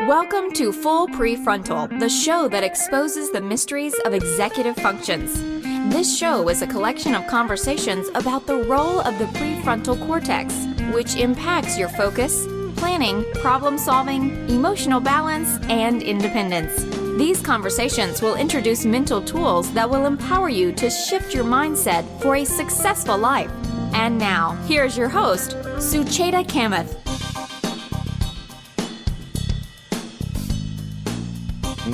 Welcome to Full Prefrontal, the show that exposes the mysteries of executive functions. This show is a collection of conversations about the role of the prefrontal cortex, which impacts your focus, planning, problem-solving, emotional balance, and independence. These conversations will introduce mental tools that will empower you to shift your mindset for a successful life. And now, here's your host, Sucheta Kamath.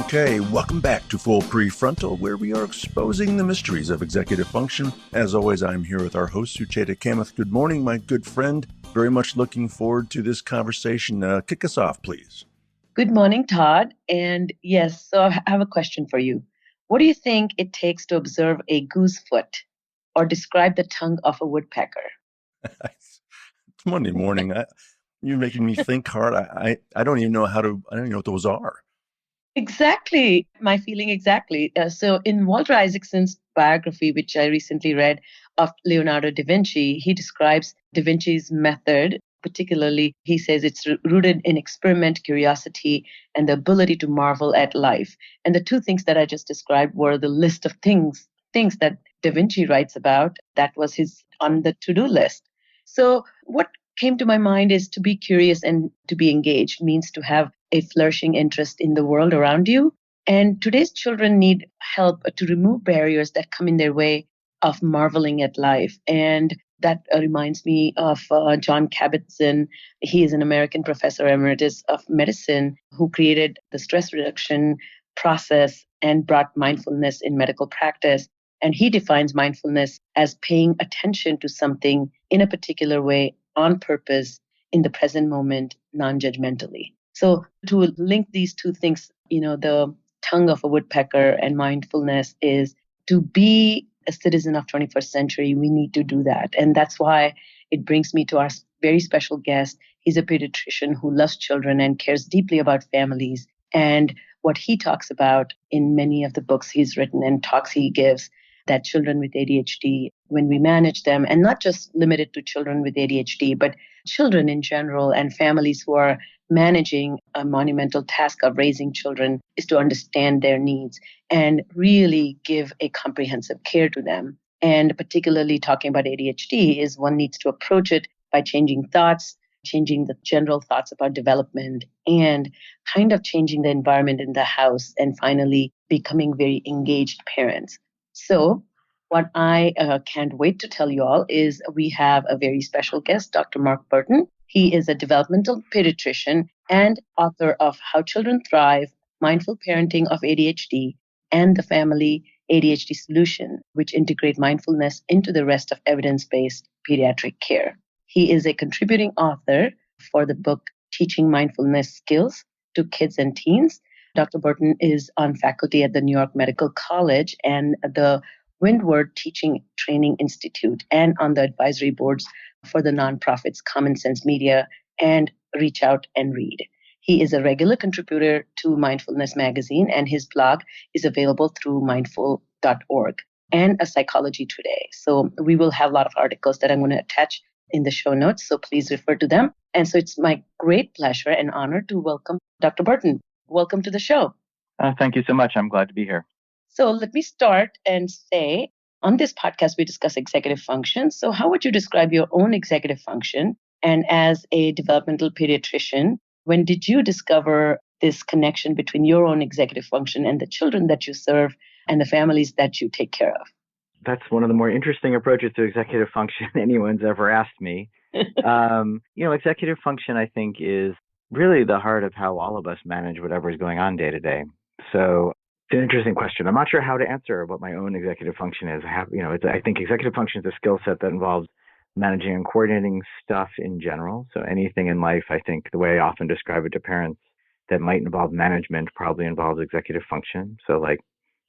Okay, welcome back to Full Prefrontal, where we are exposing the mysteries of executive function. As always, I'm here with our host, Sucheta Kamath. Good morning, my good friend. Very much looking forward to this conversation. Kick us off, please. Good morning, Todd. And yes, so I have a question for you. What do you think it takes to observe a goose foot or describe the tongue of a woodpecker? It's Monday morning. You're making me think hard. I don't even know I don't even know what those are. Exactly. My feeling exactly. So in Walter Isaacson's biography, which I recently read of Leonardo da Vinci, he describes da Vinci's method. Particularly, he says it's rooted in experiment, curiosity, and the ability to marvel at life. And the two things that I just described were the list of things that da Vinci writes about. That was his on the to-do list. So what came to my mind is to be curious and to be engaged means to have a flourishing interest in the world around you. And today's children need help to remove barriers that come in their way of marveling at life. And that reminds me of John Kabat-Zinn. He is an American professor emeritus of medicine who created the stress reduction process and brought mindfulness in medical practice. And he defines mindfulness as paying attention to something in a particular way on purpose in the present moment, non-judgmentally. So to link these two things, the tongue of a woodpecker and mindfulness is to be a citizen of 21st century. We need to do that. And that's why it brings me to our very special guest. He's a pediatrician who loves children and cares deeply about families. And what he talks about in many of the books he's written and talks he gives, that children with ADHD, when we manage them, and not just limited to children with ADHD, but children in general and families who are managing a monumental task of raising children, is to understand their needs and really give a comprehensive care to them. And particularly talking about ADHD is one needs to approach it by changing thoughts, changing the general thoughts about development, and kind of changing the environment in the house, and finally becoming very engaged parents. So what I can't wait to tell you all is we have a very special guest, Dr. Mark Bertin. He is a developmental pediatrician and author of How Children Thrive, Mindful Parenting of ADHD, and the Family ADHD Solution, which integrate mindfulness into the rest of evidence-based pediatric care. He is a contributing author for the book Teaching Mindfulness Skills to Kids and Teens. Dr. Bertin is on faculty at the New York Medical College and the Windward Teaching Training Institute, and on the advisory boards for the nonprofits Common Sense Media and Reach Out and Read. He is a regular contributor to Mindfulness magazine, and his blog is available through mindful.org and a Psychology Today. So we will have a lot of articles that I'm going to attach in the show notes, so please refer to them. And so it's my great pleasure and honor to welcome Dr. Bertin. Welcome to the show. Thank you so much. I'm glad to be here. So let me start and say, on this podcast, we discuss executive function. So how would you describe your own executive function? And as a developmental pediatrician, when did you discover this connection between your own executive function and the children that you serve and the families that you take care of? That's one of the more interesting approaches to executive function anyone's ever asked me. Executive function, I think, is really the heart of how all of us manage whatever is going on day to day. So it's an interesting question. I'm not sure how to answer what my own executive function is. I think executive function is a skill set that involves managing and coordinating stuff in general. So anything in life, I think the way I often describe it to parents that might involve management probably involves executive function. So like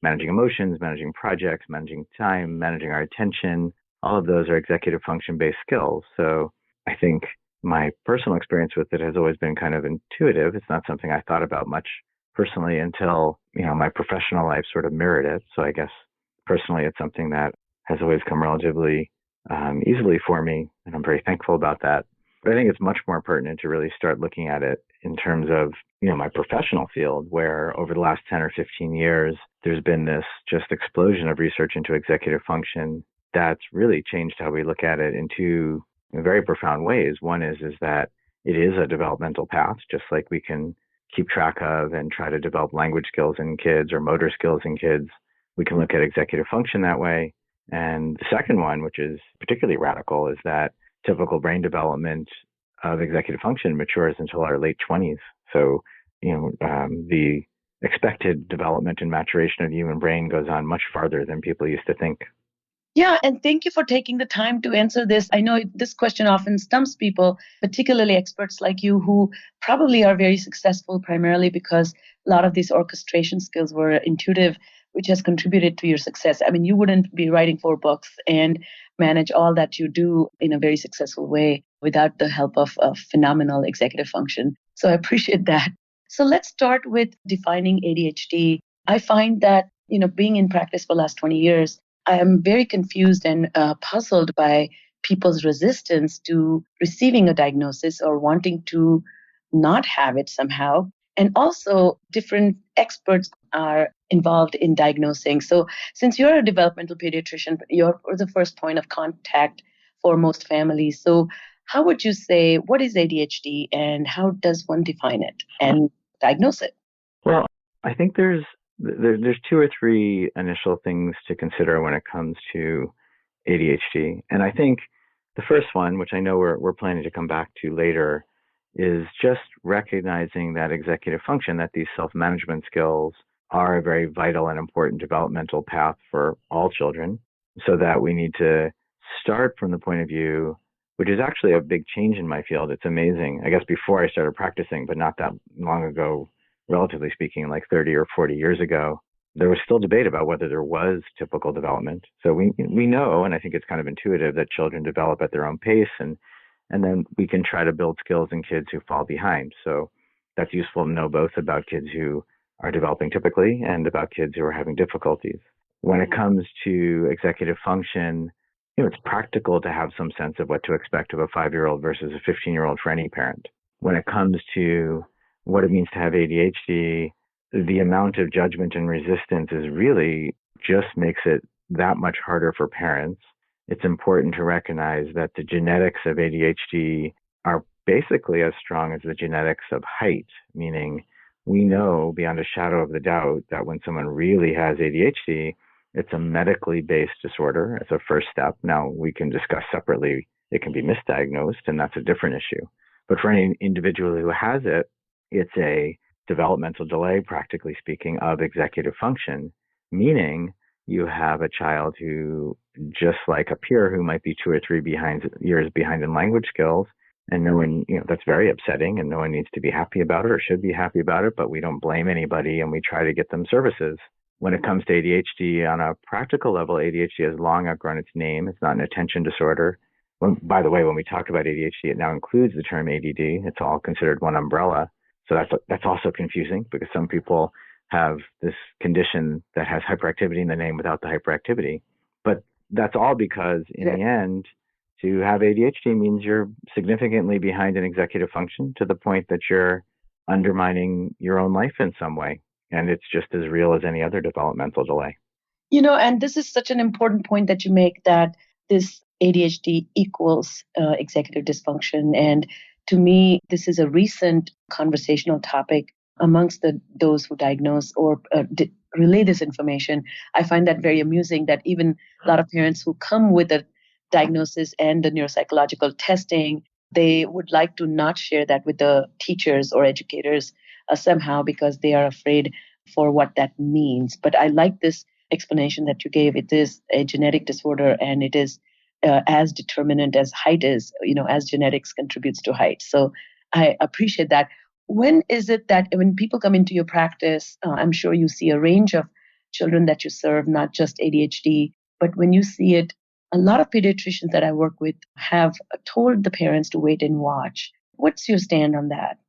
managing emotions, managing projects, managing time, managing our attention, all of those are executive function-based skills. So I think my personal experience with it has always been kind of intuitive. It's not something I thought about much personally until, my professional life sort of mirrored it. So I guess personally, it's something that has always come relatively easily for me, and I'm very thankful about that. But I think it's much more pertinent to really start looking at it in terms of, my professional field, where over the last 10 or 15 years, there's been this just explosion of research into executive function that's really changed how we look at it in two very profound ways. One is that it is a developmental path, just like we can keep track of and try to develop language skills in kids or motor skills in kids. We can look at executive function that way. And the second one, which is particularly radical, is that typical brain development of executive function matures until our late 20s. So, the expected development and maturation of the human brain goes on much farther than people used to think. Yeah, and thank you for taking the time to answer this. I know this question often stumps people, particularly experts like you who probably are very successful primarily because a lot of these orchestration skills were intuitive, which has contributed to your success. I mean, you wouldn't be writing 4 books and manage all that you do in a very successful way without the help of a phenomenal executive function. So I appreciate that. So let's start with defining ADHD. I find that, being in practice for the last 20 years, I am very confused and puzzled by people's resistance to receiving a diagnosis or wanting to not have it somehow. And also, different experts are involved in diagnosing. So, since you're a developmental pediatrician, you're the first point of contact for most families. So, how would you say, what is ADHD and how does one define it and diagnose it? Well, I think there's 2 or 3 initial things to consider when it comes to ADHD. And I think the first one, which I know we're planning to come back to later, is just recognizing that executive function, that these self-management skills are a very vital and important developmental path for all children, so that we need to start from the point of view, which is actually a big change in my field. It's amazing. I guess before I started practicing, but not that long ago, relatively speaking, like 30 or 40 years ago, there was still debate about whether there was typical development. So we know, and I think it's kind of intuitive, that children develop at their own pace, and then we can try to build skills in kids who fall behind. So that's useful to know both about kids who are developing typically and about kids who are having difficulties. When it comes to executive function, it's practical to have some sense of what to expect of a 5-year-old versus a 15-year-old for any parent. When it comes to what it means to have ADHD, the amount of judgment and resistance is really just makes it that much harder for parents. It's important to recognize that the genetics of ADHD are basically as strong as the genetics of height, meaning we know beyond a shadow of the doubt that when someone really has ADHD, it's a medically based disorder. It's a first step. Now, we can discuss separately, it can be misdiagnosed, and that's a different issue. But for any individual who has it, it's a developmental delay, practically speaking, of executive function, meaning you have a child who, just like a peer who might be 2 or 3 years behind in language skills, and no one, that's very upsetting, and no one needs to be happy about it or should be happy about it, but we don't blame anybody and we try to get them services. When it comes to ADHD, on a practical level, ADHD has long outgrown its name. It's not an attention disorder. By the way, when we talk about ADHD, it now includes the term ADD. It's all considered one umbrella. So that's also confusing because some people have this condition that has hyperactivity in the name without the hyperactivity. But that's all because in the end, to have ADHD means you're significantly behind in executive function to the point that you're undermining your own life in some way. And it's just as real as any other developmental delay. And this is such an important point that you make, that this ADHD equals executive dysfunction. And to me, this is a recent conversational topic amongst those who diagnose or relay this information. I find that very amusing that even a lot of parents who come with a diagnosis and the neuropsychological testing, they would like to not share that with the teachers or educators somehow because they are afraid for what that means. But I like this explanation that you gave. It is a genetic disorder, and it is as determinant as height is, as genetics contributes to height. So I appreciate that. When is it that when people come into your practice, I'm sure you see a range of children that you serve, not just ADHD, but when you see it, a lot of pediatricians that I work with have told the parents to wait and watch. What's your stand on that?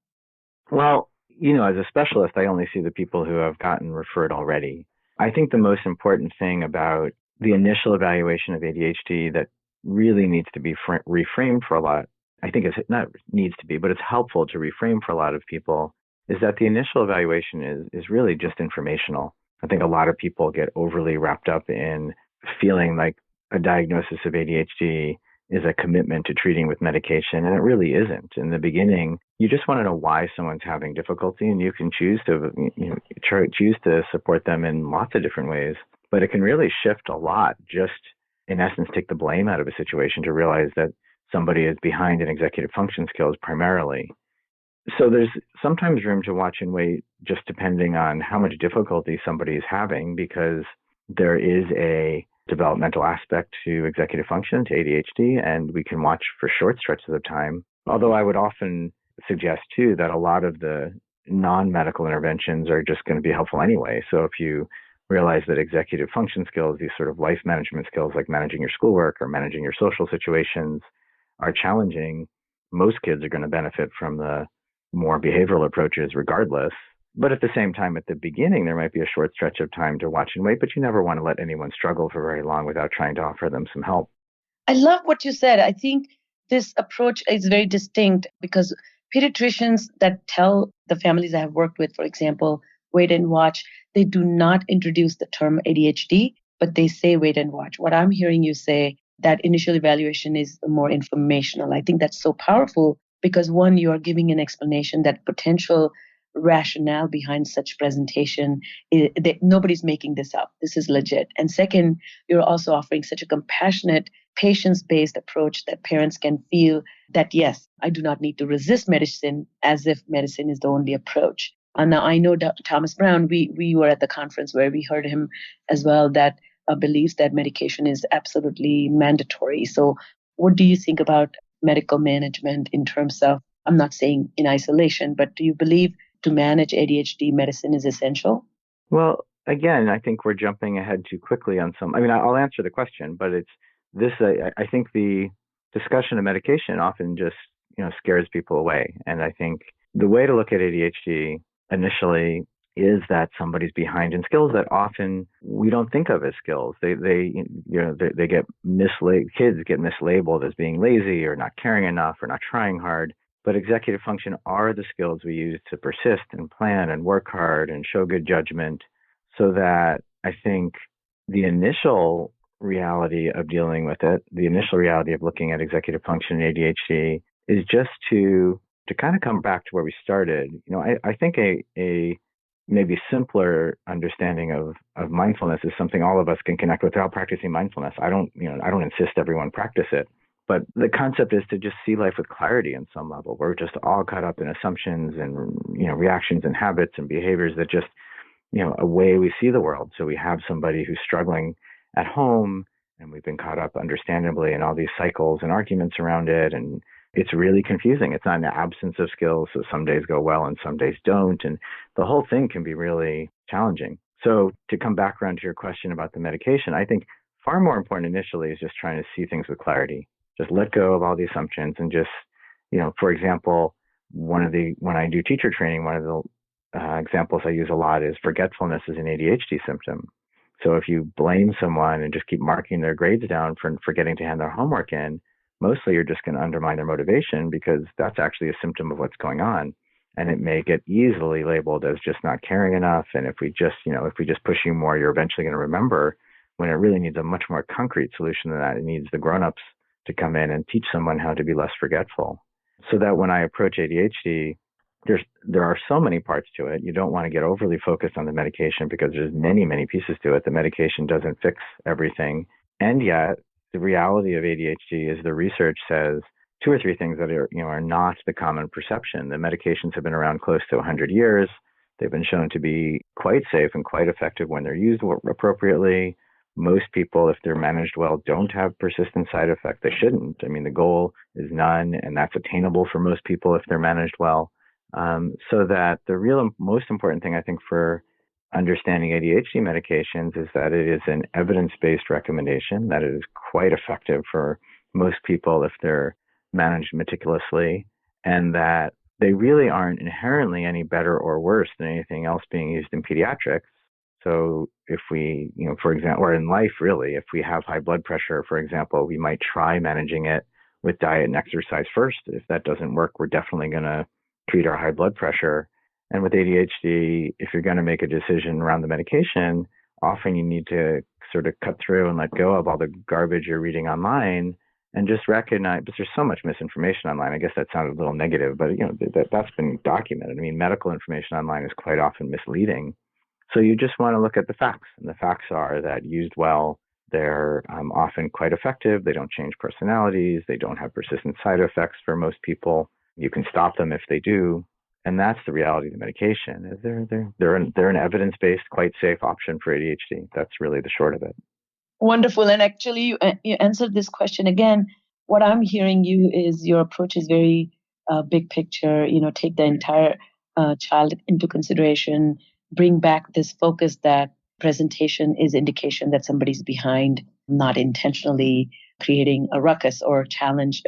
Well, as a specialist, I only see the people who have gotten referred already. I think the most important thing about the initial evaluation of ADHD that really needs to be reframed for a lot I think it's not needs to be, but it's helpful to reframe for a lot of people, is that the initial evaluation is really just informational. I think a lot of people get overly wrapped up in feeling like a diagnosis of ADHD is a commitment to treating with medication, and it really isn't. In the beginning, you just want to know why someone's having difficulty, and you can choose to choose to support them in lots of different ways. But it can really shift a lot. Just in essence, take the blame out of a situation to realize that somebody is behind in executive function skills primarily. So there's sometimes room to watch and wait, just depending on how much difficulty somebody is having, because there is a developmental aspect to executive function, to ADHD, and we can watch for short stretches of time. Although I would often suggest too that a lot of the non-medical interventions are just going to be helpful anyway. So if you realize that executive function skills, these sort of life management skills like managing your schoolwork or managing your social situations, are challenging, most kids are going to benefit from the more behavioral approaches regardless. But at the same time, at the beginning, there might be a short stretch of time to watch and wait, but you never want to let anyone struggle for very long without trying to offer them some help. I love what you said. I think this approach is very distinct because pediatricians that tell the families I have worked with, for example, wait and watch, they do not introduce the term ADHD, but they say wait and watch. What I'm hearing you say, that initial evaluation is more informational. I think that's so powerful because one, you are giving an explanation that potential rationale behind such presentation nobody's making this up. This is legit. And second, you're also offering such a compassionate, patience-based approach that parents can feel that, yes, I do not need to resist medicine as if medicine is the only approach. And now I know Thomas Brown, we were at the conference where we heard him as well, that believes that medication is absolutely mandatory. So what do you think about medical management in terms of, I'm not saying in isolation, but do you believe to manage ADHD, medicine is essential? Well, again, I think we're jumping ahead too quickly on some. I mean, I'll answer the question, but it's this. I think the discussion of medication often just scares people away, and I think the way to look at ADHD initially is that somebody's behind in skills that often we don't think of as skills. They get kids get mislabeled as being lazy or not caring enough or not trying hard. But executive function are the skills we use to persist and plan and work hard and show good judgment, so that I think the initial reality of dealing with it, the initial reality of looking at executive function and ADHD is just to kind of come back to where we started. I think a maybe simpler understanding of mindfulness is something all of us can connect with without practicing mindfulness. I don't insist everyone practice it. But the concept is to just see life with clarity on some level. We're just all caught up in assumptions and reactions and habits and behaviors that just a way we see the world. So we have somebody who's struggling at home, and we've been caught up, understandably, in all these cycles and arguments around it, and it's really confusing. It's not an absence of skills, so some days go well and some days don't, and the whole thing can be really challenging. So to come back around to your question about the medication, I think far more important initially is just trying to see things with clarity. Just let go of all the assumptions and just, for example, when I do teacher training, one of the examples I use a lot is forgetfulness is an ADHD symptom. So if you blame someone and just keep marking their grades down for forgetting to hand their homework in, mostly you're just going to undermine their motivation, because that's actually a symptom of what's going on. And it may get easily labeled as just not caring enough. And if we just push you more, you're eventually going to remember, when it really needs a much more concrete solution than that. It needs the grown-ups to come in and teach someone how to be less forgetful, so that when I approach ADHD, there are so many parts to it. You don't want to get overly focused on the medication because there's many, many pieces to it. The medication doesn't fix everything. And yet the reality of ADHD is the research says two or three things that are not the common perception. The medications have been around close to 100 years. They've been shown to be quite safe and quite effective when they're used appropriately. Most people, if they're managed well, don't have persistent side effects. They shouldn't. I mean, the goal is none, and that's attainable for most people if they're managed well. So that the real most important thing, I think, for understanding ADHD medications is that it is an evidence-based recommendation, that it is quite effective for most people if they're managed meticulously, and that they really aren't inherently any better or worse than anything else being used in pediatrics. So if we, for example, or in life really, if we have high blood pressure, for example, we might try managing it with diet and exercise first. If that doesn't work, we're definitely going to treat our high blood pressure. And with ADHD, if you're going to make a decision around the medication, often you need to sort of cut through and let go of all the garbage you're reading online and just recognize, but there's so much misinformation online. I guess that sounded a little negative, but that's been documented. I mean, medical information online is quite often misleading. So you just want to look at the facts, and the facts are that used well, they're often quite effective. They don't change personalities. They don't have persistent side effects for most people. You can stop them if they do. And that's the reality of the medication. They're an evidence-based, quite safe option for ADHD. That's really the short of it. Wonderful. And actually, you answered this question again. What I'm hearing you is your approach is very big picture. Take the entire child into consideration. Bring back this focus that presentation is indication that somebody's behind, not intentionally creating a ruckus or challenge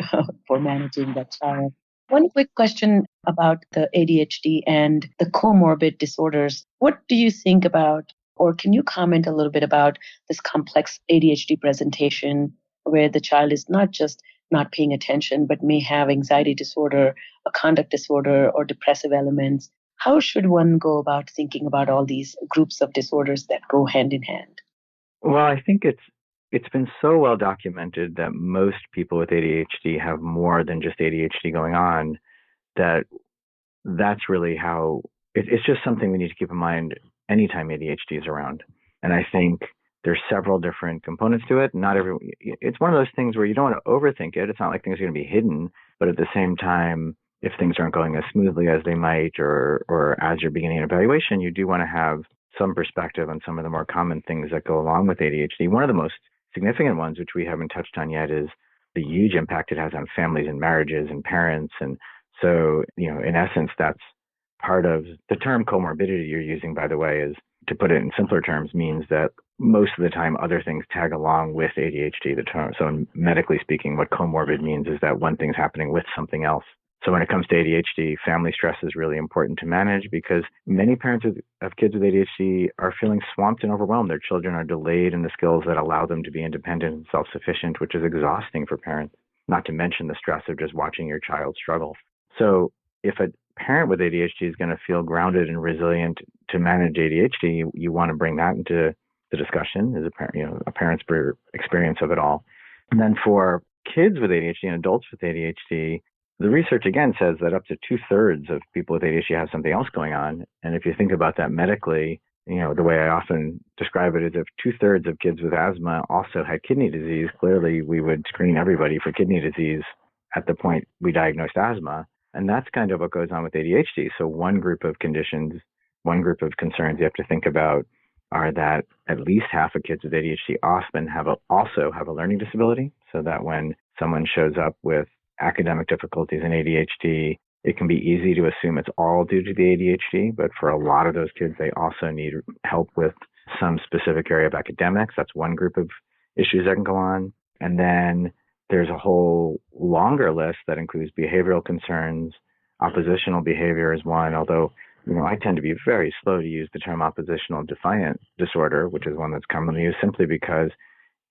for managing that child. One quick question about the ADHD and the comorbid disorders. What do you think about, or can you comment a little bit about this complex ADHD presentation where the child is not just not paying attention, but may have anxiety disorder, a conduct disorder, or depressive elements? How should one go about thinking about all these groups of disorders that go hand in hand? Well, I think it's been so well documented that most people with ADHD have more than just ADHD going on, that's really how it's just something we need to keep in mind anytime ADHD is around. And I think there's several different components to it. It's one of those things where you don't want to overthink it. It's not like things are going to be hidden, but at the same time, if things aren't going as smoothly as they might, or as you're beginning an evaluation, you do want to have some perspective on some of the more common things that go along with ADHD. One of the most significant ones, which we haven't touched on yet, is the huge impact it has on families and marriages and parents. And so, in essence, that's part of the term comorbidity you're using, by the way, is, to put it in simpler terms, means that most of the time other things tag along with ADHD. So medically speaking, what comorbid means is that one thing's happening with something else. So when it comes to ADHD, family stress is really important to manage because many parents of kids with ADHD are feeling swamped and overwhelmed. Their children are delayed in the skills that allow them to be independent and self-sufficient, which is exhausting for parents, not to mention the stress of just watching your child struggle. So if a parent with ADHD is going to feel grounded and resilient to manage ADHD, you want to bring that into the discussion as a parent's experience of it all. And then for kids with ADHD and adults with ADHD, the research again says that up to 2/3 of people with ADHD have something else going on. And if you think about that medically, the way I often describe it is if 2/3 of kids with asthma also had kidney disease, clearly we would screen everybody for kidney disease at the point we diagnosed asthma. And that's kind of what goes on with ADHD. So one group of conditions, one group of concerns you have to think about are that at least half of kids with ADHD often also have a learning disability. So that when someone shows up with academic difficulties in ADHD, it can be easy to assume it's all due to the ADHD, but for a lot of those kids, they also need help with some specific area of academics. That's one group of issues that can go on. And then there's a whole longer list that includes behavioral concerns. Oppositional behavior is one, although I tend to be very slow to use the term oppositional defiant disorder, which is one that's commonly used simply because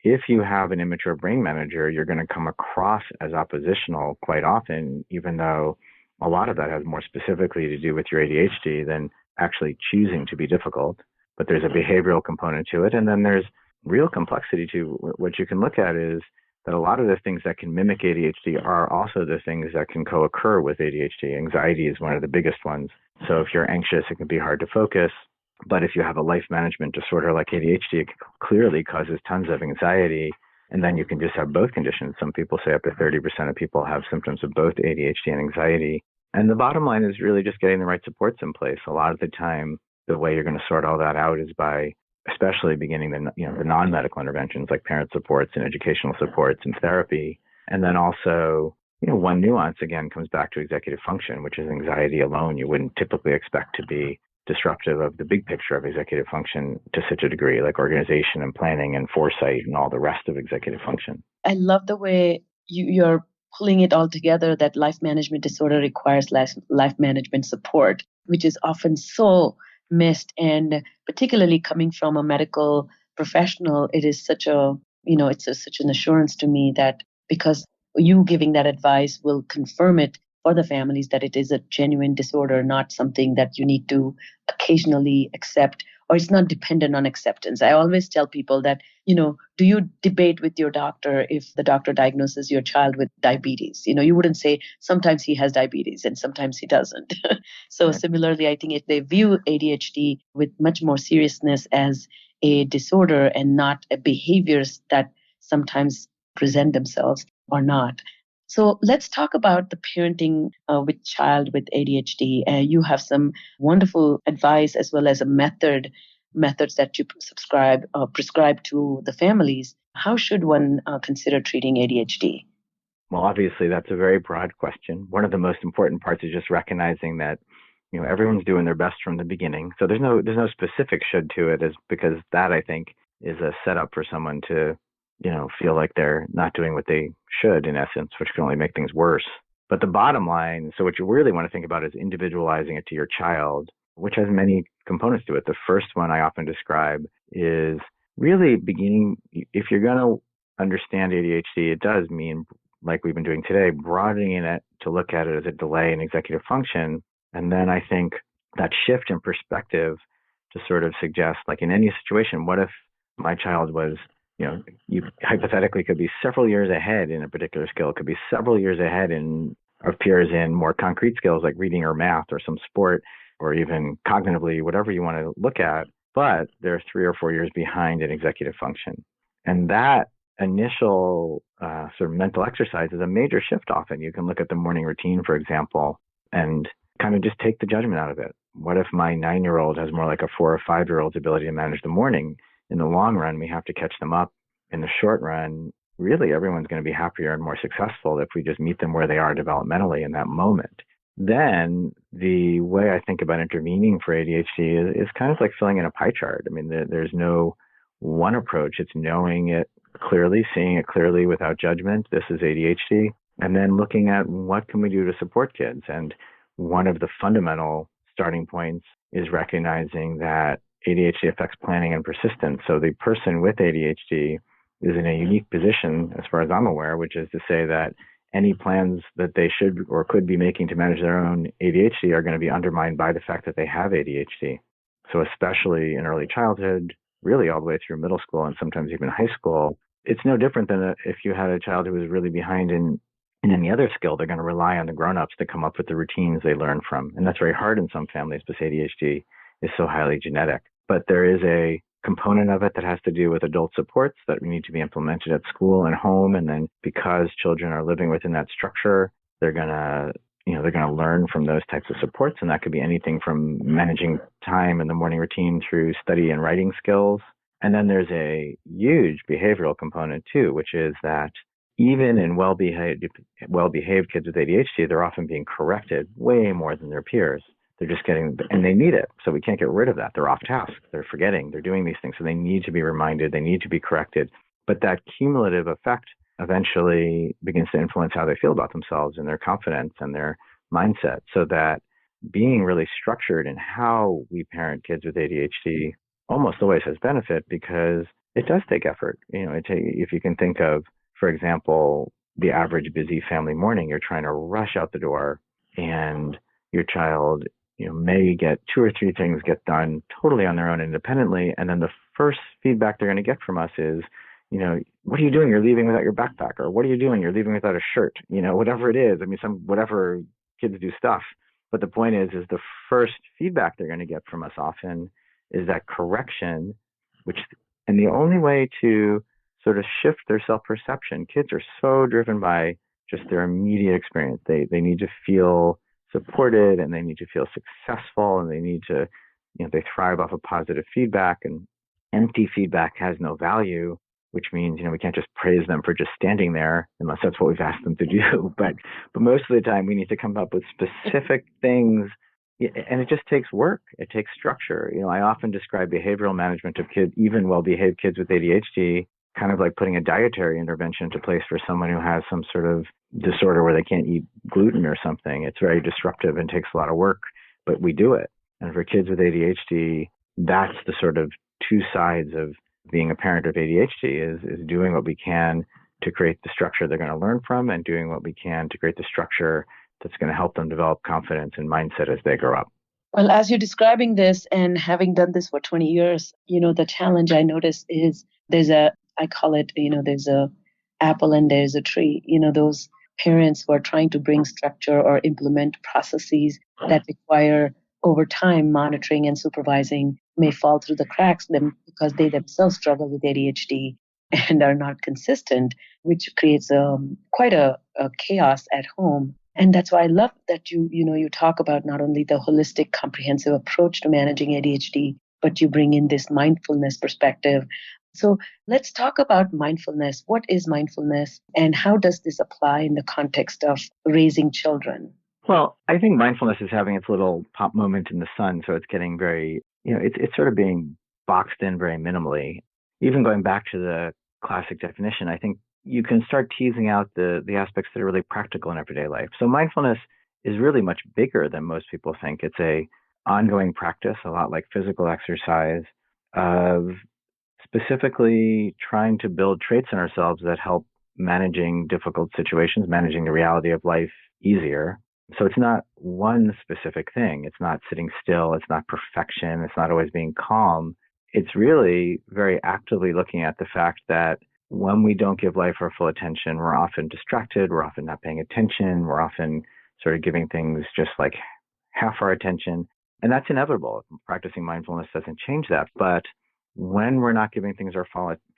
if you have an immature brain manager, you're going to come across as oppositional quite often, even though a lot of that has more specifically to do with your ADHD than actually choosing to be difficult. But there's a behavioral component to it. And then there's real complexity to what you can look at is that a lot of the things that can mimic ADHD are also the things that can co-occur with ADHD. Anxiety is one of the biggest ones. So if you're anxious, it can be hard to focus. But if you have a life management disorder like ADHD, it clearly causes tons of anxiety. And then you can just have both conditions. Some people say up to 30% of people have symptoms of both ADHD and anxiety. And the bottom line is really just getting the right supports in place. A lot of the time, the way you're going to sort all that out is by especially beginning the non-medical interventions like parent supports and educational supports and therapy. And then also, one nuance again comes back to executive function, which is anxiety alone. You wouldn't typically expect to be disruptive of the big picture of executive function to such a degree, like organization and planning and foresight and all the rest of executive function. I love the way you're pulling it all together, that life management disorder requires life management support, which is often so missed. And particularly coming from a medical professional, it is such a, such an assurance to me that because you giving that advice will confirm it for the families that it is a genuine disorder, not something that you need to occasionally accept, or it's not dependent on acceptance. I always tell people that, do you debate with your doctor if the doctor diagnoses your child with diabetes? You wouldn't say sometimes he has diabetes and sometimes he doesn't. So Right. similarly, I think if they view ADHD with much more seriousness as a disorder and not a behaviors that sometimes present themselves or not. So let's talk about the parenting with child with ADHD. You have some wonderful advice as well as a methods that you prescribe to the families. How should one consider treating ADHD? Well, obviously, that's a very broad question. One of the most important parts is just recognizing that everyone's doing their best from the beginning. So there's no specific should to it, is because that, I think, is a setup for someone to feel like they're not doing what they should, in essence, which can only make things worse. But the bottom line, so what you really want to think about is individualizing it to your child, which has many components to it. The first one I often describe is really beginning, if you're going to understand ADHD, it does mean, like we've been doing today, broadening it to look at it as a delay in executive function. And then I think that shift in perspective to sort of suggest, like in any situation, what if my child was, you hypothetically could be several years ahead in a particular skill, could be several years ahead of peers in more concrete skills like reading or math or some sport, or even cognitively, whatever you want to look at, but they're 3 or 4 years behind in executive function. And that initial sort of mental exercise is a major shift often. You can look at the morning routine, for example, and kind of just take the judgment out of it. What if my 9-year-old has more like a 4 or 5-year-old's ability to manage the morning? In the long run, we have to catch them up. In the short run, really everyone's going to be happier and more successful if we just meet them where they are developmentally in that moment. Then the way I think about intervening for ADHD is kind of like filling in a pie chart. I mean, there's no one approach. It's knowing it clearly, seeing it clearly without judgment. This is ADHD. And then looking at what can we do to support kids. And one of the fundamental starting points is recognizing that ADHD affects planning and persistence. So the person with ADHD is in a unique position, as far as I'm aware, which is to say that any plans that they should or could be making to manage their own ADHD are going to be undermined by the fact that they have ADHD. So especially in early childhood, really all the way through middle school and sometimes even high school, it's no different than if you had a child who was really behind in any other skill. They're going to rely on the grown-ups to come up with the routines they learn from. And that's very hard in some families because ADHD is so highly genetic. But there is a component of it that has to do with adult supports that need to be implemented at school and home. And then because children are living within that structure, they're going to learn from those types of supports. And that could be anything from managing time in the morning routine through study and writing skills. And then there's a huge behavioral component too, which is that even in well-behaved kids with ADHD, they're often being corrected way more than their peers. They're just and they need it. So we can't get rid of that. They're off task. They're forgetting. They're doing these things. So they need to be reminded. They need to be corrected. But that cumulative effect eventually begins to influence how they feel about themselves and their confidence and their mindset. So that being really structured in how we parent kids with ADHD almost always has benefit because it does take effort. If you can think of, for example, the average busy family morning, you're trying to rush out the door and your child may get 2 or 3 things get done totally on their own independently. And then the first feedback they're going to get from us is, what are you doing? You're leaving without your backpack. Or what are you doing? You're leaving without a shirt. Whatever it is. I mean, whatever, kids do stuff. But the point is the first feedback they're going to get from us often is that correction, and the only way to sort of shift their self-perception, kids are so driven by just their immediate experience. They need to feel supported and they need to feel successful and they need to, they thrive off of positive feedback, and empty feedback has no value, which means, we can't just praise them for just standing there unless that's what we've asked them to do. But most of the time we need to come up with specific things, and it just takes work. It takes structure. I often describe behavioral management of kids, even well-behaved kids with ADHD, kind of like putting a dietary intervention into place for someone who has some sort of disorder where they can't eat gluten or something. It's very disruptive and takes a lot of work, but we do it. And for kids with ADHD, that's the sort of two sides of being a parent of ADHD is doing what we can to create the structure they're going to learn from and doing what we can to create the structure that's going to help them develop confidence and mindset as they grow up. Well, as you're describing this and having done this for 20 years, the challenge I notice is I call it, there's a apple and there's a tree. Those parents who are trying to bring structure or implement processes that require over time monitoring and supervising may fall through the cracks because they themselves struggle with ADHD and are not consistent, which creates quite a chaos at home. And that's why I love that you talk about not only the holistic, comprehensive approach to managing ADHD, but you bring in this mindfulness perspective. So let's talk about mindfulness. What is mindfulness and how does this apply in the context of raising children? Well, I think mindfulness is having its little pop moment in the sun. So it's getting very, it's sort of being boxed in very minimally. Even going back to the classic definition, I think you can start teasing out the aspects that are really practical in everyday life. So mindfulness is really much bigger than most people think. It's a ongoing practice, a lot like physical exercise, of specifically trying to build traits in ourselves that help managing difficult situations, managing the reality of life easier. So it's not one specific thing. It's not sitting still. It's not perfection. It's not always being calm. It's really very actively looking at the fact that when we don't give life our full attention, we're often distracted. We're often not paying attention. We're often sort of giving things just like half our attention. And that's inevitable. Practicing mindfulness doesn't change that. But when we're not giving things our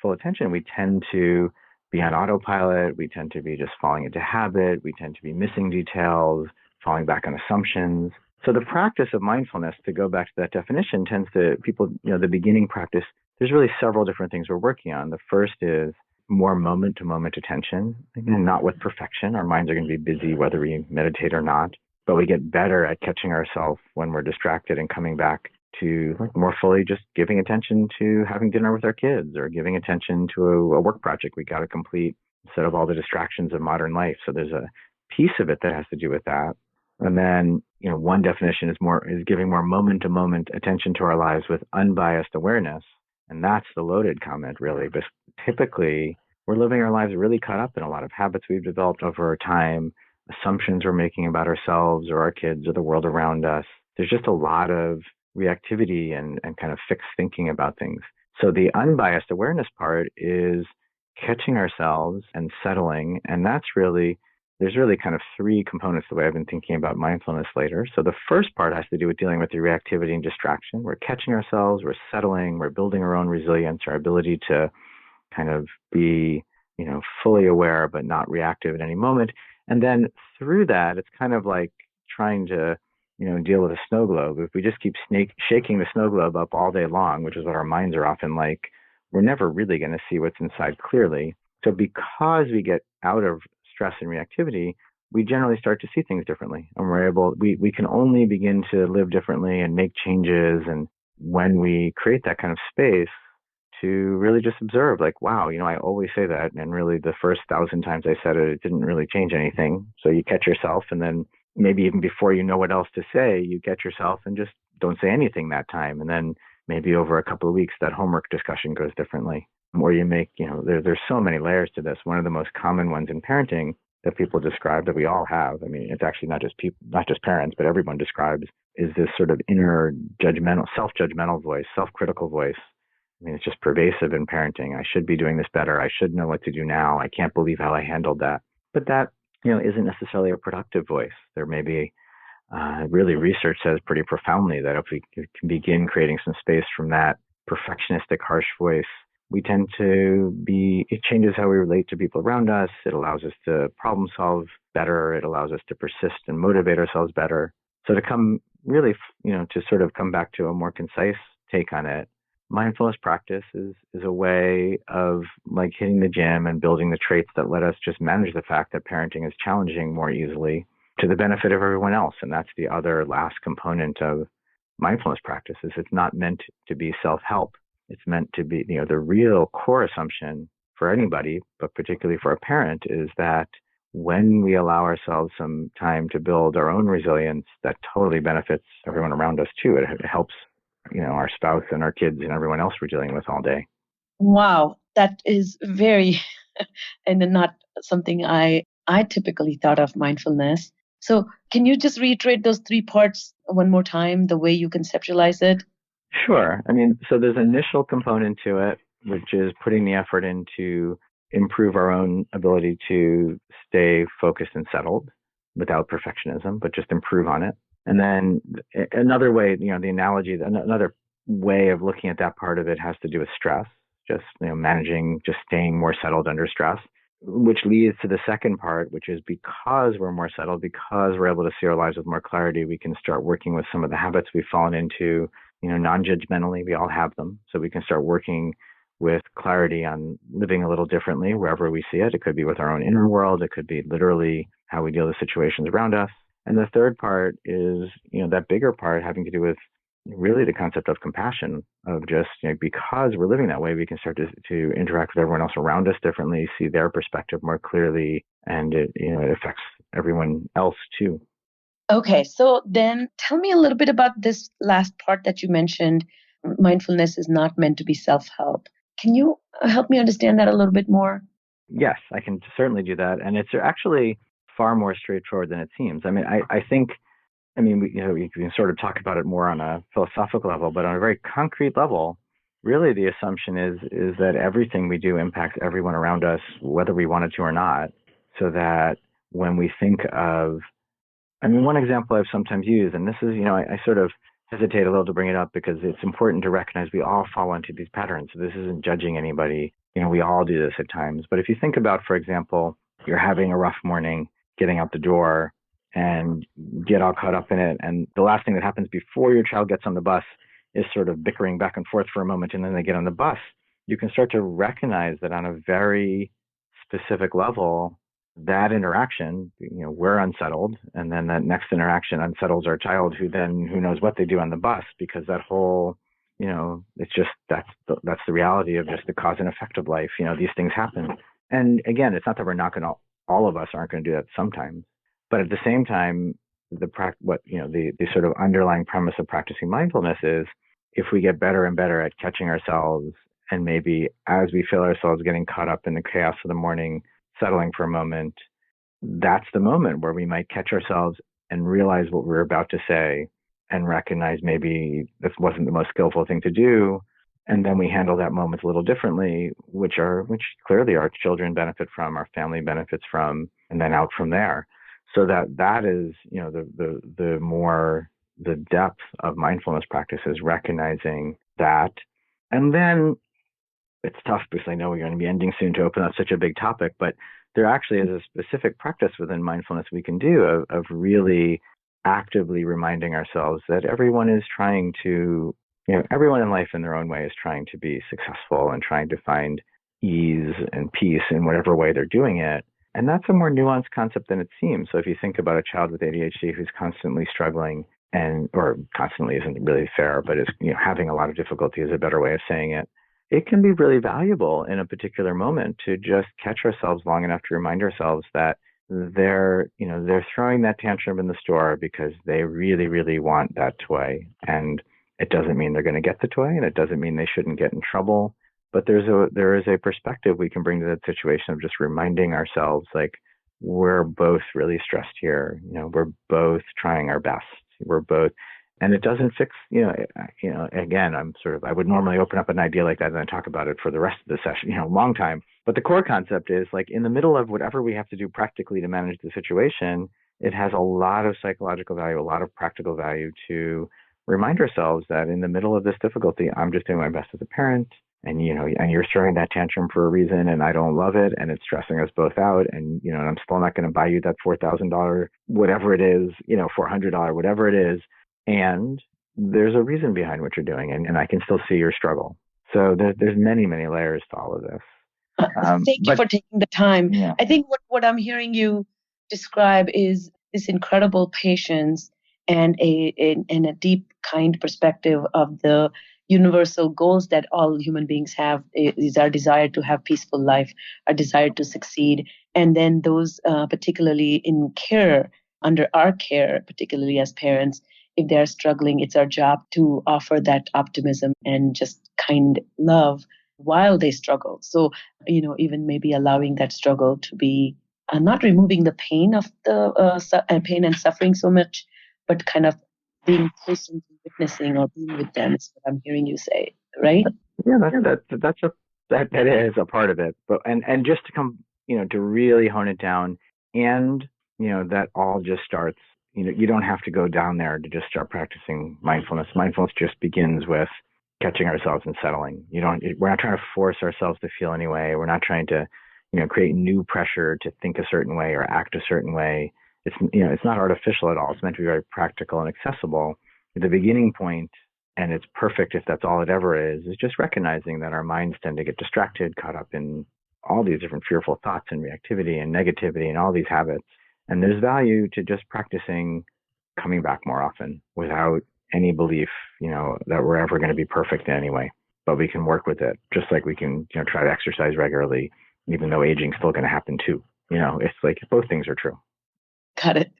full attention, we tend to be on autopilot. We tend to be just falling into habit. We tend to be missing details, falling back on assumptions. So the practice of mindfulness, to go back to that definition, tends to people, the beginning practice, there's really several different things we're working on. The first is more moment-to-moment attention, and not with perfection. Our minds are going to be busy whether we meditate or not, but we get better at catching ourselves when we're distracted and coming back to more fully just giving attention to having dinner with our kids or giving attention to a work project we got to complete instead of all the distractions of modern life. So there's a piece of it that has to do with that. And then, one definition is giving more moment-to-moment attention to our lives with unbiased awareness. And that's the loaded comment, really. But typically, we're living our lives really caught up in a lot of habits we've developed over time, assumptions we're making about ourselves or our kids or the world around us. There's just a lot of reactivity and kind of fixed thinking about things. So the unbiased awareness part is catching ourselves and settling. And there's really kind of three components the way I've been thinking about mindfulness later. So the first part has to do with dealing with the reactivity and distraction. We're catching ourselves, we're settling, we're building our own resilience, our ability to kind of be, fully aware but not reactive at any moment. And then through that, it's kind of like trying to, deal with a snow globe. If we just keep shaking the snow globe up all day long, which is what our minds are often like, we're never really going to see what's inside clearly. So because we get out of stress and reactivity, we generally start to see things differently. And we can only begin to live differently and make changes. And when we create that kind of space to really just observe, like, wow, I always say that. And really the first 1,000 times I said it, it didn't really change anything. So you catch yourself, and then maybe even before you know what else to say, you catch yourself and just don't say anything that time. And then maybe over a couple of weeks, that homework discussion goes differently. Or you make, there's so many layers to this. One of the most common ones in parenting that people describe, that we all have, I mean, it's actually not just parents, but everyone describes, is this sort of inner judgmental, self-judgmental voice, self-critical voice. I mean, it's just pervasive in parenting. I should be doing this better. I should know what to do now. I can't believe how I handled that. But that, isn't necessarily a productive voice. There may be, really research says pretty profoundly that if we can begin creating some space from that perfectionistic, harsh voice, we tend to it changes how we relate to people around us. It allows us to problem solve better. It allows us to persist and motivate ourselves better. So to come really, to sort of come back to a more concise take on it, mindfulness practice is a way of like hitting the gym and building the traits that let us just manage the fact that parenting is challenging more easily to the benefit of everyone else. And that's the other last component of mindfulness practice, is it's not meant to be self-help. It's meant to be, the real core assumption for anybody, but particularly for a parent, is that when we allow ourselves some time to build our own resilience, that totally benefits everyone around us too. It helps, our spouse and our kids and everyone else we're dealing with all day. Wow, that is very and then not something I typically thought of mindfulness. So can you just reiterate those three parts one more time, the way you conceptualize it? Sure. So there's an initial component to it, which is putting the effort in to improve our own ability to stay focused and settled without perfectionism, but just improve on it. And then another way, the analogy, another way of looking at that part of it has to do with stress, just, managing, just staying more settled under stress, which leads to the second part, which is because we're more settled, because we're able to see our lives with more clarity, we can start working with some of the habits we've fallen into, non-judgmentally. We all have them. So we can start working with clarity on living a little differently wherever we see it. It could be with our own inner world. It could be literally how we deal with situations around us. And the third part is, that bigger part having to do with really the concept of compassion, of just, because we're living that way, we can start to interact with everyone else around us differently, see their perspective more clearly, and it affects everyone else too. Okay, so then tell me a little bit about this last part that you mentioned. Mindfulness is not meant to be self-help. Can you help me understand that a little bit more? Yes, I can certainly do that. And it's actually far more straightforward than it seems. I think we can sort of talk about it more on a philosophical level, but on a very concrete level, really the assumption is that everything we do impacts everyone around us, whether we want it to or not. So that when we think of, one example I've sometimes used, and this is, I sort of hesitate a little to bring it up because it's important to recognize we all fall into these patterns. So this isn't judging anybody. We all do this at times. But if you think about, for example, you're having a rough morning, getting out the door, and get all caught up in it. And the last thing that happens before your child gets on the bus is sort of bickering back and forth for a moment, and then they get on the bus. You can start to recognize that on a very specific level, that interaction, we're unsettled, and then that next interaction unsettles our child, who knows what they do on the bus, because that whole, it's just, that's the reality of just the cause and effect of life. These things happen. And again, it's not that we're not going to, all of us aren't going to do that sometimes. But at the same time, the sort of underlying premise of practicing mindfulness is, if we get better and better at catching ourselves, and maybe as we feel ourselves getting caught up in the chaos of the morning, settling for a moment, that's the moment where we might catch ourselves and realize what we're about to say, and recognize maybe this wasn't the most skillful thing to do. And then we handle that moment a little differently, which clearly our children benefit from, our family benefits from, and then out from there. So that is, the depth of mindfulness practice is recognizing that. And then it's tough because I know we're going to be ending soon to open up such a big topic, but there actually is a specific practice within mindfulness we can do of really actively reminding ourselves that everyone is trying to, everyone in life in their own way is trying to be successful and trying to find ease and peace in whatever way they're doing it. And that's a more nuanced concept than it seems. So if you think about a child with ADHD who's constantly struggling, or constantly isn't really fair, but is having a lot of difficulty is a better way of saying it. It can be really valuable in a particular moment to just catch ourselves long enough to remind ourselves that they're throwing that tantrum in the store because they really, really want that toy. And it doesn't mean they're going to get the toy, and it doesn't mean they shouldn't get in trouble. But there is a perspective we can bring to that situation of just reminding ourselves, like, we're both really stressed here. We're both trying our best. We're both, and it doesn't fix, again, I would normally open up an idea like that and then talk about it for the rest of the session, long time. But the core concept is, like, in the middle of whatever we have to do practically to manage the situation, it has a lot of psychological value, a lot of practical value to remind ourselves that in the middle of this difficulty, I'm just doing my best as a parent. And, and you're throwing that tantrum for a reason, and I don't love it, and it's stressing us both out. And, and I'm still not going to buy you that $4,000, whatever it is, $400, whatever it is. And there's a reason behind what you're doing, and I can still see your struggle. So there's many, many layers to all of this. Thank you for taking the time. Yeah. I think what I'm hearing you describe is this incredible patience and a deep, kind perspective of the universal goals that all human beings have. Is our desire to have peaceful life, our desire to succeed. And then those, particularly in care, under our care, particularly as parents, if they're struggling, it's our job to offer that optimism and just kind love while they struggle. So, even maybe allowing that struggle to be not removing the pain of the pain and suffering so much, but kind of being patient, witnessing or being with them is what I'm hearing you say, right? Yeah, that is a part of it. But and just to come, to really hone it down, and that all just starts. You don't have to go down there to just start practicing mindfulness. Mindfulness just begins with catching ourselves and settling. We're not trying to force ourselves to feel any way. We're not trying to, create new pressure to think a certain way or act a certain way. It's not artificial at all. It's meant to be very practical and accessible. The beginning point, and it's perfect if that's all it ever is just recognizing that our minds tend to get distracted, caught up in all these different fearful thoughts and reactivity and negativity and all these habits. And there's value to just practicing coming back more often without any belief, that we're ever going to be perfect in any way. But we can work with it, just like we can, try to exercise regularly, even though aging's still going to happen too. It's like both things are true. Got it.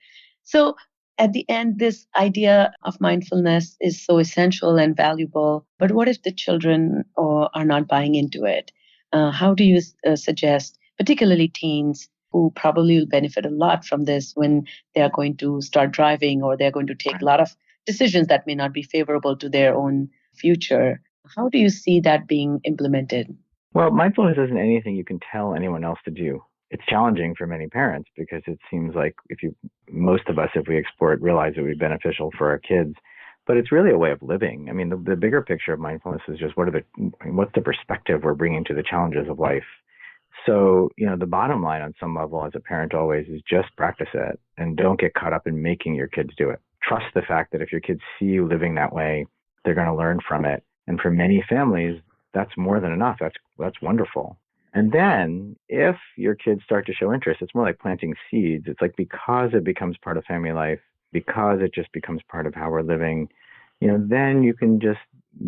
So at the end, this idea of mindfulness is so essential and valuable. But what if the children are not buying into it? How do you suggest, particularly teens, who probably will benefit a lot from this when they are going to start driving or they're going to take a lot of decisions that may not be favorable to their own future? How do you see that being implemented? Well, mindfulness isn't anything you can tell anyone else to do. It's challenging for many parents because it seems like most of us, if we explore it, realize it would be beneficial for our kids. But it's really a way of living. I mean, the bigger picture of mindfulness is just what's the perspective we're bringing to the challenges of life. So, the bottom line on some level as a parent always is just practice it and don't get caught up in making your kids do it. Trust the fact that if your kids see you living that way, they're going to learn from it. And for many families, that's more than enough. That's wonderful. And then if your kids start to show interest, it's more like planting seeds. It's like because it becomes part of family life, because it just becomes part of how we're living, then you can just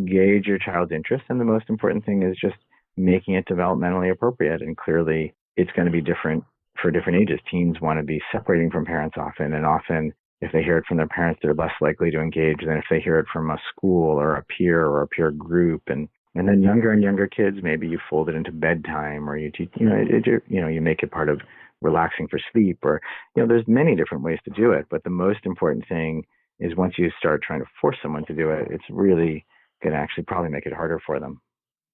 gauge your child's interest. And the most important thing is just making it developmentally appropriate. And clearly it's going to be different for different ages. Teens want to be separating from parents often. And often if they hear it from their parents, they're less likely to engage than if they hear it from a school or a peer group. And then younger and younger kids, maybe you fold it into bedtime or you teach, you make it part of relaxing for sleep or, there's many different ways to do it. But the most important thing is once you start trying to force someone to do it, it's really going to actually probably make it harder for them.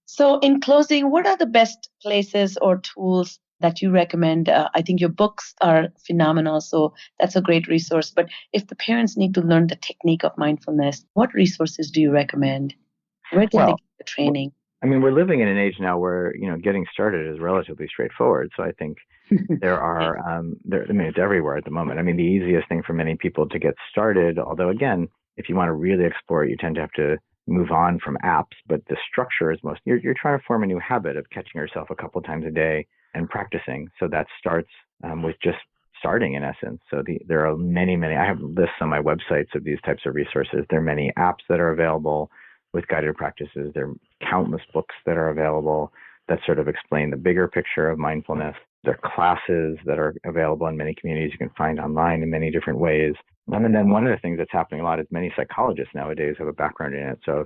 So in closing, what are the best places or tools that you recommend? I think your books are phenomenal, so that's a great resource. But if the parents need to learn the technique of mindfulness, what resources do you recommend? Where can they get the training? I mean, we're living in an age now where, getting started is relatively straightforward. So I think there are, it's everywhere at the moment. I mean, the easiest thing for many people to get started, although again, if you want to really explore it, you tend to have to move on from apps, but the structure is you're trying to form a new habit of catching yourself a couple of times a day and practicing. So that starts with just starting in essence. So there are many, I have lists on my websites of these types of resources. There are many apps that are available with guided practices. There are countless books that are available that sort of explain the bigger picture of mindfulness. There are classes that are available in many communities you can find online in many different ways. And then one of the things that's happening a lot is many psychologists nowadays have a background in it. So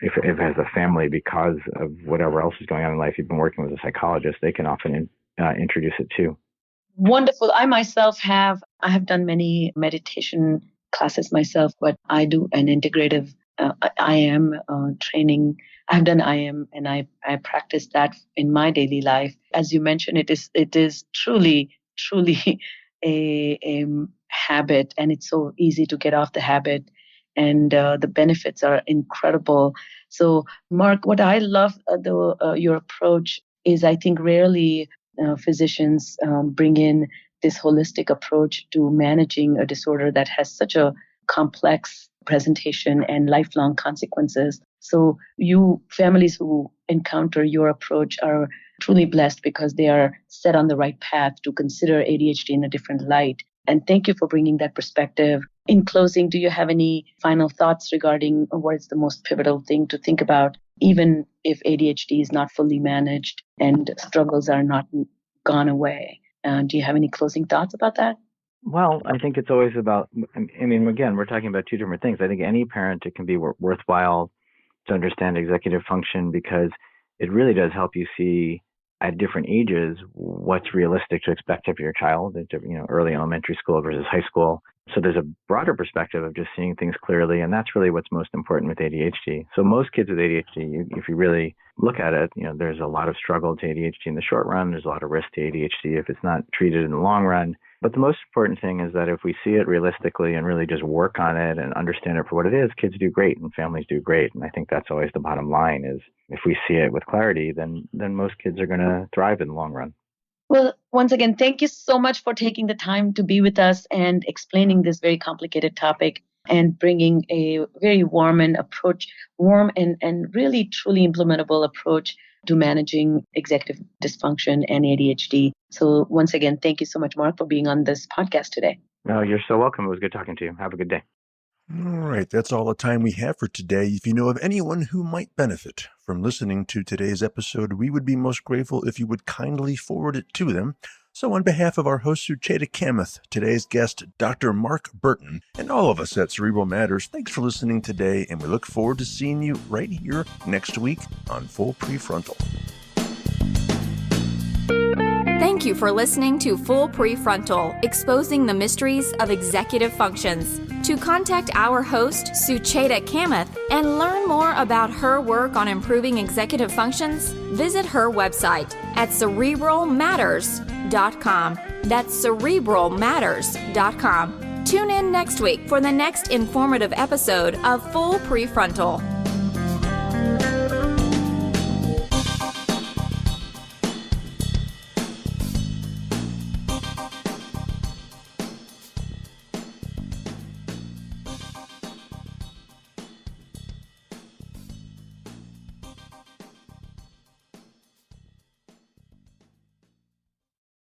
if as a family, because of whatever else is going on in life, you've been working with a psychologist, they can often introduce it too. Wonderful. I have done many meditation classes myself, but I do an integrative IM training. I've done IM and I practice that in my daily life. As you mentioned, it is truly a habit, and it's so easy to get off the habit, and the benefits are incredible. So, Mark, what I love your approach is I think rarely physicians bring in this holistic approach to managing a disorder that has such a complex presentation and lifelong consequences. So families who encounter your approach are truly blessed because they are set on the right path to consider ADHD in a different light. And thank you for bringing that perspective. In closing, do you have any final thoughts regarding what is the most pivotal thing to think about, even if ADHD is not fully managed and struggles are not gone away? Do you have any closing thoughts about that? Well, I think it's always about, again, we're talking about two different things. I think any parent, it can be worthwhile to understand executive function because it really does help you see at different ages what's realistic to expect of your child at early elementary school versus high school. So there's a broader perspective of just seeing things clearly, and that's really what's most important with ADHD. So most kids with ADHD, if you really look at it, there's a lot of struggle to ADHD in the short run. There's a lot of risk to ADHD if it's not treated in the long run. But the most important thing is that if we see it realistically and really just work on it and understand it for what it is, kids do great and families do great. And I think that's always the bottom line is if we see it with clarity, then most kids are going to thrive in the long run. Well, once again, thank you so much for taking the time to be with us and explaining this very complicated topic and bringing a very warm and really truly implementable approach to managing executive dysfunction and ADHD. So once again, thank you so much, Mark, for being on this podcast today. No, you're so welcome. It was good talking to you. Have a good day. All right, that's all the time we have for today. If you know of anyone who might benefit from listening to today's episode, we would be most grateful if you would kindly forward it to them. So on behalf of our host, Sucheta Kamath, today's guest, Dr. Mark Bertin, and all of us at Cerebral Matters, thanks for listening today, and we look forward to seeing you right here next week on Full Prefrontal. Thank you for listening to Full Prefrontal, Exposing the Mysteries of Executive Functions. To contact our host, Sucheta Kamath, and learn more about her work on improving executive functions, visit her website at cerebralmatters.com. That's cerebralmatters.com. Tune in next week for the next informative episode of Full Prefrontal.